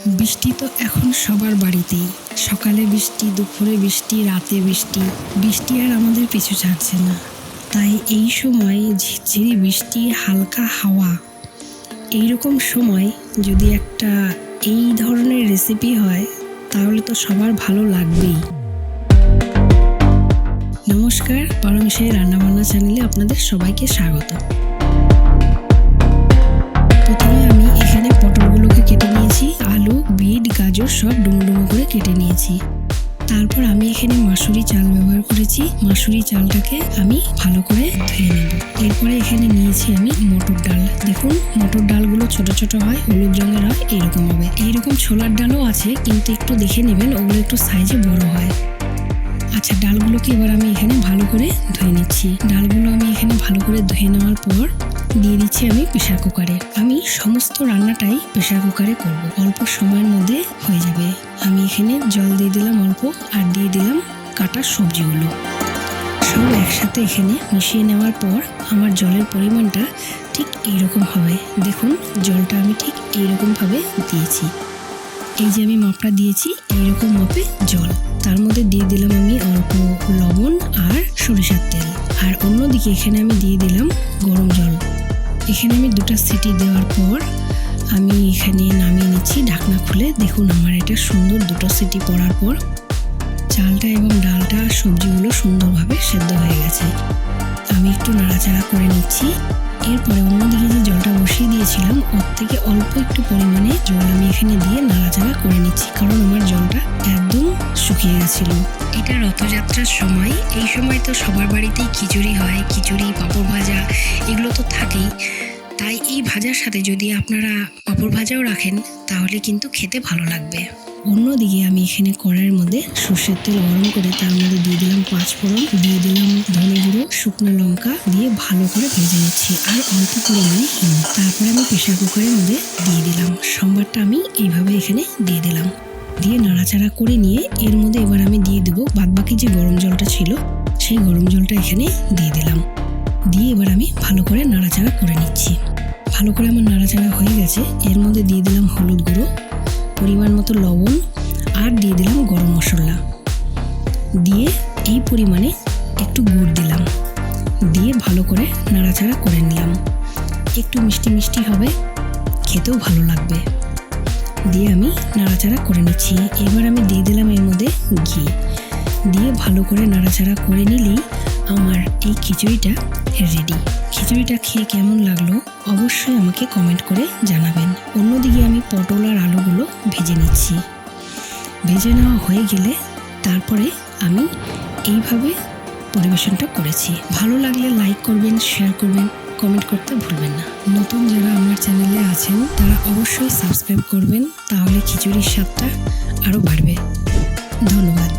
বৃষ্টি তো এখন সবার বাড়িতেই। সকালে বৃষ্টি, দুপুরে বৃষ্টি, রাতে বৃষ্টি। বৃষ্টি আর আমাদের পিছু ছাড়ছে না। তাই এই সময় ঝিরঝিরি বৃষ্টি, হালকা হাওয়া, এইরকম সময় যদি একটা এই ধরনের রেসিপি হয় তাহলে তো সবার ভালো লাগবেই। নমস্কার, পরমেশের রান্নাবান্না চ্যানেলে আপনাদের সবাইকে স্বাগত। প্রথমে আমি এখানে পটলগুলোকে কেটে নিয়েছি, আলু, বিট, গাজর সব ডুমো ডুমো করে কেটে নিয়েছি। তারপর আমি এখানে মাসুরি চাল ব্যবহার করেছি। মাসুরি চালটাকে আমি ভালো করে ধুয়ে নেব। এরপরে এখানে নিয়েছি আমি মটর ডাল। দেখুন, মটর ডালগুলো ছোট ছোট হয়, হলুদ রঙের হয়, এইরকম হবে। এইরকম ছোলার ডালও আছে, কিন্তু একটু দেখে নেবেন, ওগুলো একটু সাইজে বড় হয়। আচ্ছা, ডালগুলোকে এবার আমি এখানে ভালো করে ধুয়ে নিচ্ছি। ডালগুলো আমি এখানে ভালো করে ধুয়ে নেওয়ার পর দিয়ে দিচ্ছি আমি প্রেসার কুকারে। আমি সমস্ত রান্নাটাই প্রেসার কুকারে করব, অল্প সময়ের মধ্যে হয়ে যাবে। আমি এখানে জল দিয়ে দিলাম অল্প, আর দিয়ে দিলাম কাটা সবজিগুলো। সব একসাথে এখানে মিশিয়ে নেওয়ার পর আমার জলের পরিমাণটা ঠিক এইরকম হবে। দেখুন, জলটা আমি ঠিক এইরকমভাবে দিয়েছি। এই যে আমি মাপটা দিয়েছি, এইরকম মাপে জল। তার মধ্যে দিয়ে দিলাম আমি অল্প লবণ আর সরিষার তেল। আর অন্যদিকে এখানে আমি দিয়ে দিলাম গরম জল। এখানে আমি 2টা সিটি দেওয়ার পর আমি এখানে নামিয়ে নিচ্ছি ঢাকনা খুলে। দেখুন, আমার এটা সুন্দর 2টো সিটি পড়ার পর চালটা এবং ডালটা, সবজিগুলো সুন্দরভাবে সেদ্ধ হয়ে গেছে। আমি একটু নাড়াচাড়া করে নিচ্ছি। এরপরে অন্যদিকে যে জলটা বসিয়ে দিয়েছিলাম, ওর থেকে অল্প একটু পরিমাণে জল আমি এখানে দিয়ে নাড়াচাড়া করে নিচ্ছি, কারণ আমার জলটা একদম শুকিয়ে গেছিল। এটা রথযাত্রার সময়, এই সময় তো সবার বাড়িতেই খিচুড়ি হয়। খিচুড়ি, পাঁপড় ভাজা, এগুলো তো থাকেই। তাই এই ভাজার সাথে যদি আপনারা পাঁপড় ভাজাও রাখেন তাহলে কিন্তু খেতে ভালো লাগবে। অন্যদিকে আমি এখানে কড়াইয়ের মধ্যে সর্ষের তেল গরম করে তার মধ্যে দিয়ে দিলাম 5 ফোড়ন, দিয়ে দিলাম ধনে গুঁড়ো, শুকনো লঙ্কা দিয়ে ভালো করে ভেজে নিচ্ছি, আর অল্প পরিমাণে হিং। তারপরে আমি প্রেসার কুকারের মধ্যে দিয়ে দিলাম সম্বারটা। আমি এইভাবে এখানে দিয়ে দিলাম, দিয়ে নাড়াচাড়া করে নিয়ে এর মধ্যে এবার আমি দিয়ে দেবো বাদবাকি যে গরম জলটা ছিল, সেই গরম জলটা এখানে দিয়ে দিলাম। দিয়ে এবার আমি ভালো করে নাড়াচাড়া করে নিচ্ছি। ভালো করে আমার নাড়াচাড়া হয়ে গেছে। এর মধ্যে দিয়ে দিলাম হলুদ গুঁড়ো, পরিমাণ মতো লবণ, আর দিয়ে দিলাম গরম মশলা। দিয়ে এই পরিমাণে একটু গুড় দিলাম, দিয়ে ভালো করে নাড়াচাড়া করে নিলাম। একটু মিষ্টি মিষ্টি হবে, খেতেও ভালো লাগবে। দিয়ে আমি নাড়াচাড়া করে নিচ্ছি। এবার আমি দিয়ে দিলাম এর মধ্যে ঘি, দিয়ে ভালো করে নাড়াচাড়া করে নিলেই আমার এই খিচুড়িটা রেডি। খিচুড়িটা খেয়ে কেমন লাগলো অবশ্যই আমাকে কমেন্ট করে জানাবেন। অন্যদিকে আমি পটল আর আলুগুলো ভেজে নিচ্ছি। ভেজে নেওয়া হয়ে গেলে তারপরে আমি এইভাবে পরিবেশনটা করেছি। ভালো লাগলে লাইক করবেন, শেয়ার করবেন, কমেন্ট করতে ভুলবেন না। নতুন যারা আমার চ্যানেলে আছেন তারা অবশ্যই সাবস্ক্রাইব করবেন, তাহলে খিচুড়ির স্বাদটা আরও বাড়বে। ধন্যবাদ।